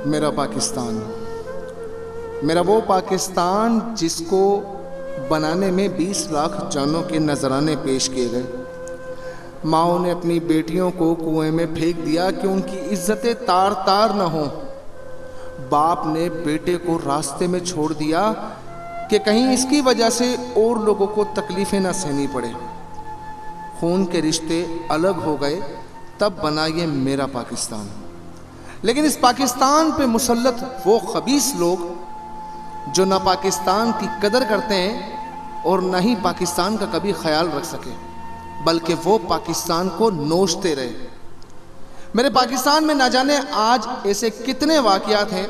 میرا پاکستان، میرا وہ پاکستان جس کو بنانے میں 20 لاکھ جانوں کے نذرانے پیش کیے گئے۔ ماؤں نے اپنی بیٹیوں کو کنویں میں پھینک دیا کہ ان کی عزتیں تار تار نہ ہوں۔ باپ نے بیٹے کو راستے میں چھوڑ دیا کہ کہیں اس کی وجہ سے اور لوگوں کو تکلیفیں نہ سہنی پڑے۔ خون کے رشتے الگ ہو گئے، تب بنا یہ میرا پاکستان۔ لیکن اس پاکستان پہ مسلط وہ خبیث لوگ جو نہ پاکستان کی قدر کرتے ہیں اور نہ ہی پاکستان کا کبھی خیال رکھ سکے، بلکہ وہ پاکستان کو نوچتے رہے۔ میرے پاکستان میں نہ جانے آج ایسے کتنے واقعات ہیں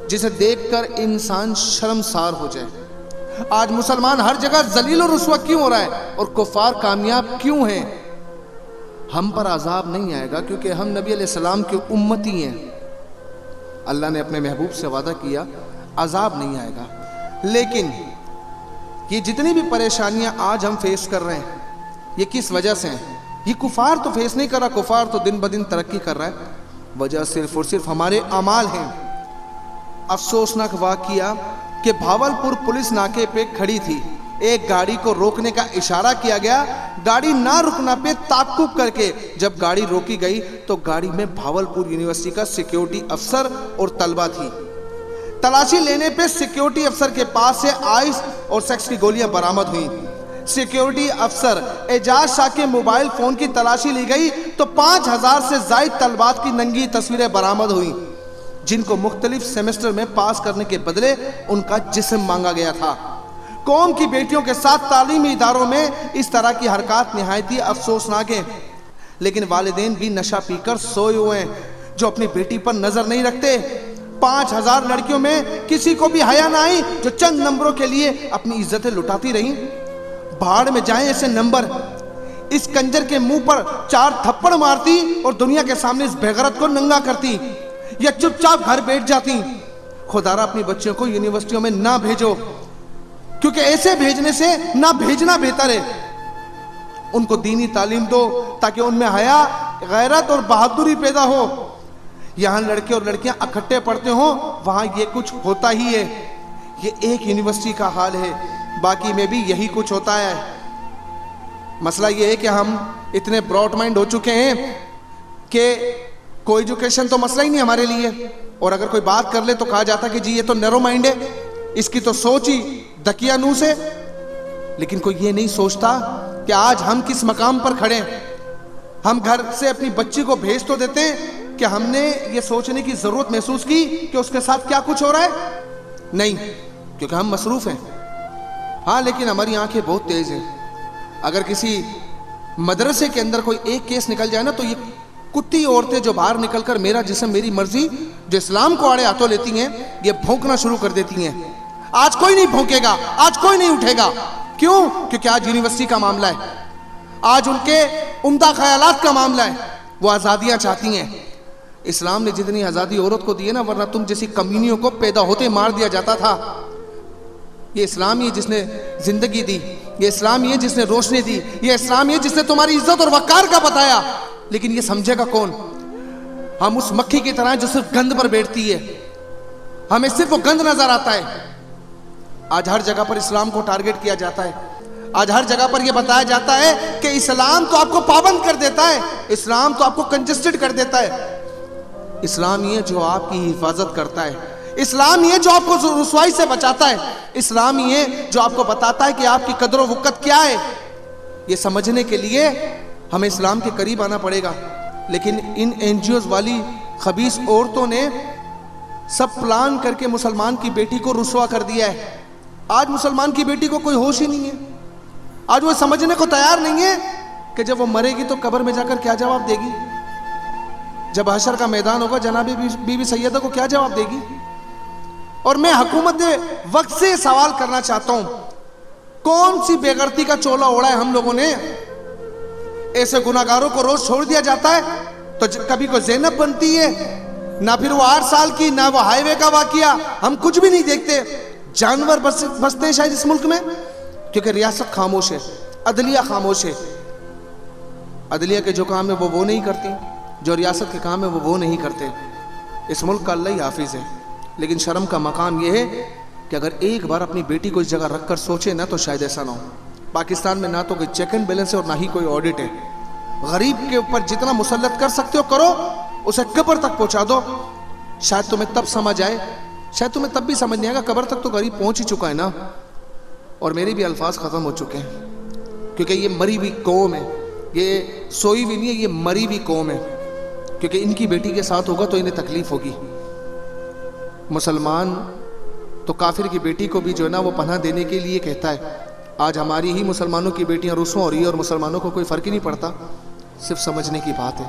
جسے دیکھ کر انسان شرمسار ہو جائے۔ آج مسلمان ہر جگہ ذلیل و رسوا کیوں ہو رہا ہے اور کفار کامیاب کیوں ہیں؟ ہم پر عذاب نہیں آئے گا کیونکہ ہم نبی علیہ السلام کے امتی ہیں۔ اللہ نے اپنے محبوب سے وعدہ کیا عذاب نہیں آئے گا، لیکن یہ جتنی بھی پریشانیاں آج ہم فیس کر رہے ہیں یہ کس وجہ سے ہیں؟ یہ کفار تو فیس نہیں کر رہا، کفار تو دن بدن ترقی کر رہا ہے، وجہ صرف اور صرف ہمارے اعمال ہیں۔ افسوسناک واقعہ کہ بھاولپور پولیس ناکے پہ کھڑی تھی، ایک گاڑی کو روکنے کا اشارہ کیا گیا، گاڑی نہ رکنا پہ تعقب کر کے جب گاڑی روکی گئی تو گاڑی میں بھاولپور یونیورسٹی کا سیکیورٹی افسر اور طلبہ تھی۔ تلاشی لینے پہ سیکیورٹی افسر کے پاس سے آئس اور سیکس کی گولیاں برآمد ہوئیں۔ سیکیورٹی افسر اعجاز شاہ کے موبائل فون کی تلاشی لی گئی تو 5000 سے زائد طلبات کی ننگی تصویریں برآمد ہوئیں جن کو مختلف سیمسٹر میں پاس کرنے کے بدلے ان کا جسم مانگا گیا تھا۔ قوم کی بیٹیوں کے ساتھ تعلیمی اداروں میں اس طرح کی حرکات نہایت ہی افسوسناک ہیں، لیکن والدین بھی نشہ پی کر سوئے ہوئے ہیں جو اپنی بیٹی پر نظر نہیں رکھتے۔ 5000 لڑکیوں میں کسی کو بھی حیا نہ آئی جو چند نمبروں کے لیے اپنی عزتیں لٹاتی رہیں۔ بھاڑ میں جائیں ایسے نمبر، اس کنجر کے منہ پر 4 تھپڑ مارتی اور دنیا کے سامنے اس بےغیرت کو ننگا کرتی یا چپ چاپ گھر بیٹھ جاتی۔ خدا را اپنی بچیوں کو یونیورسٹیوں میں نہ بھیجو، کیونکہ ایسے بھیجنے سے نہ بھیجنا بہتر ہے۔ ان کو دینی تعلیم دو تاکہ ان میں حیا، غیرت اور بہادری پیدا ہو۔ یہاں لڑکے اور لڑکیاں اکٹھے پڑھتے ہوں وہاں یہ کچھ ہوتا ہی ہے۔ یہ ایک یونیورسٹی کا حال ہے، باقی میں بھی یہی کچھ ہوتا ہے۔ مسئلہ یہ ہے کہ ہم اتنے براڈ مائنڈ ہو چکے ہیں کہ کوئی ایجوکیشن تو مسئلہ ہی نہیں ہمارے لیے، اور اگر کوئی بات کر لے تو کہا جاتا کہ جی یہ تو نیرو مائنڈ ہے، اس کی تو سوچ ہی دقیانوس ہے۔ لیکن کوئی یہ نہیں سوچتا کہ آج ہم کس مقام پر کھڑے ہیں۔ ہم گھر سے اپنی بچی کو بھیج تو دیتے ہیں کہ ہم نے یہ سوچنے کی ضرورت محسوس کی کہ اس کے ساتھ کیا کچھ ہو رہا ہے؟ نہیں، کیونکہ ہم مصروف ہیں۔ ہاں لیکن ہماری آنکھیں بہت تیز ہیں۔ اگر کسی مدرسے کے اندر کوئی ایک کیس نکل جائے نا تو یہ کتی عورتیں جو باہر نکل کر میرا جسم میری مرضی جو اسلام کو آڑے ہاتھوں لیتی ہیں یہ بھونکنا شروع کر دیتی ہیں۔ آج کوئی نہیں بھونکے گا، آج کوئی نہیں اٹھے گا۔ کیوں؟ کیونکہ آج یونیورسٹی کا معاملہ ہے، آج ان کے عمدہ خیالات کا معاملہ ہے، وہ آزادیاں چاہتی ہیں۔ اسلام نے جتنی آزادی عورت کو دی ہے نا، ورنہ تم جیسی کمینیوں کو پیدا ہوتے مار دیا جاتا تھا۔ یہ اسلام ہی ہے جس نے زندگی دی، یہ اسلام ہی ہے جس نے روشنی دی، یہ اسلام ہی ہے جس نے تمہاری عزت اور وقار کا بتایا۔ لیکن یہ سمجھے گا کون؟ ہم اس مکھی کی طرح جو صرف گند پر بیٹھتی ہے، ہمیں صرف وہ گند نظر آتا ہے۔ آج ہر جگہ پر اسلام کو ٹارگٹ کیا جاتا ہے، آج ہر جگہ پر یہ بتایا جاتا ہے کہ اسلام تو آپ کو پابند کر دیتا ہے، اسلام تو آپ کو کنجسٹڈ کر دیتا ہے۔ اسلام یہ جو آپ کی حفاظت کرتا ہے، اسلام یہ جو آپ کو رسوائی سے بچاتا ہے، اسلام یہ جو آپ کو بتاتا ہے کہ آپ کی قدر و وقت کیا ہے۔ یہ سمجھنے کے لیے ہمیں اسلام کے قریب آنا پڑے گا۔ لیکن ان این جی اوز والی خبیث عورتوں نے سب پلان کر کے مسلمان کی بیٹی کو رسوا کر دیا ہے۔ آج مسلمان کی بیٹی کو کوئی ہوش ہی نہیں ہے، آج وہ سمجھنے کو تیار نہیں ہے کہ جب وہ مرے گی تو قبر میں جا کر کیا جواب دے گی، جب حشر کا میدان ہوگا جناب بی بی سیدہ کو کیا جواب دے گی۔ اور میں حکومت وقت سے سوال کرنا چاہتا ہوں، کون سی بے غیرتی کا چولا اوڑا ہے ہم لوگوں نے؟ ایسے گناہگاروں کو روز چھوڑ دیا جاتا ہے تو کبھی کوئی زینب بنتی ہے، نہ پھر وہ 8 سال کی، نہ وہ ہائی وے کا واقعہ، ہم کچھ بھی نہیں دیکھتے۔ جانور بستے ہیں شاید اس ملک میں کیونکہ ریاست خاموش ہے، عدلیہ خاموش ہے۔ عدلیہ کے جو کام ہے وہ نہیں کرتی، جو ریاست کے کام ہے وہ نہیں کرتے۔ اس ملک کا اللہ ہی حافظ ہے، لیکن شرم کا مقام یہ ہے کہ اگر ایک بار اپنی بیٹی کو اس جگہ رکھ کر سوچے نا تو شاید ایسا نہ ہو۔ پاکستان میں نہ تو کوئی چیک اینڈ بیلنس ہے اور نہ ہی کوئی آڈٹ ہے۔ غریب کے اوپر جتنا مسلط کر سکتے ہو کرو، اسے قبر تک پہنچا دو، شاید تمہیں تب سمجھ آئے، شاید تمہیں تب بھی سمجھ نہیں آئے گا، قبر تک تو غریب پہنچ ہی چکا ہے نا۔ اور میرے بھی الفاظ ختم ہو چکے ہیں، کیونکہ یہ مری ہوئی قوم ہے، یہ سوئی ہوئی نہیں ہے، یہ مری ہوئی قوم ہے، کیونکہ ان کی بیٹی کے ساتھ ہوگا تو انہیں تکلیف ہوگی۔ مسلمان تو کافر کی بیٹی کو بھی جو ہے نا وہ پناہ دینے کے لیے کہتا ہے۔ آج ہماری ہی مسلمانوں کی بیٹیاں رسوا ہو رہی ہے اور مسلمانوں کو کوئی فرق ہی نہیں پڑتا، صرف سمجھنے کی بات ہے۔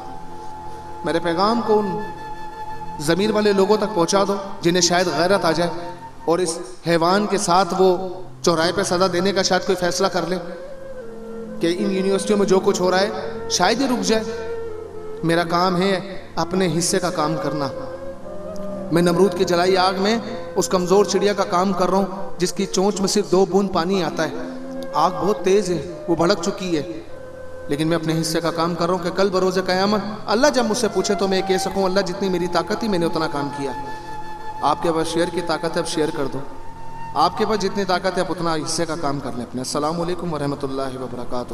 میرے پیغام کو ان ضمیر والے لوگوں تک پہنچا دو جنہیں شاید غیرت آ جائے اور اس حیوان کے ساتھ وہ چوراہے پہ سزا دینے کا شاید کوئی فیصلہ کر لے کہ ان یونیورسٹیوں میں جو کچھ ہو رہا ہے شاید ہی رک جائے۔ میرا کام ہے اپنے حصے کا کام کرنا۔ میں نمرود کی جلائی آگ میں اس کمزور چڑیا کا کام کر رہا ہوں جس کی چونچ میں صرف 2 بوند پانی آتا ہے۔ آگ بہت تیز ہے، وہ بھڑک چکی ہے، لیکن میں اپنے حصے کا کام کر رہا ہوں کہ کل بروز قیامت اللہ جب مجھ سے پوچھے تو میں یہ کہہ سکوں اللہ جتنی میری طاقت تھی میں نے اتنا کام کیا۔ آپ کے پاس شیئر کی طاقت ہے، اب شیئر کر دو۔ آپ کے پاس جتنی طاقت ہے آپ اتنا حصے کا کام کر لیں اپنے۔ السلام علیکم ورحمۃ اللہ وبرکاتہ۔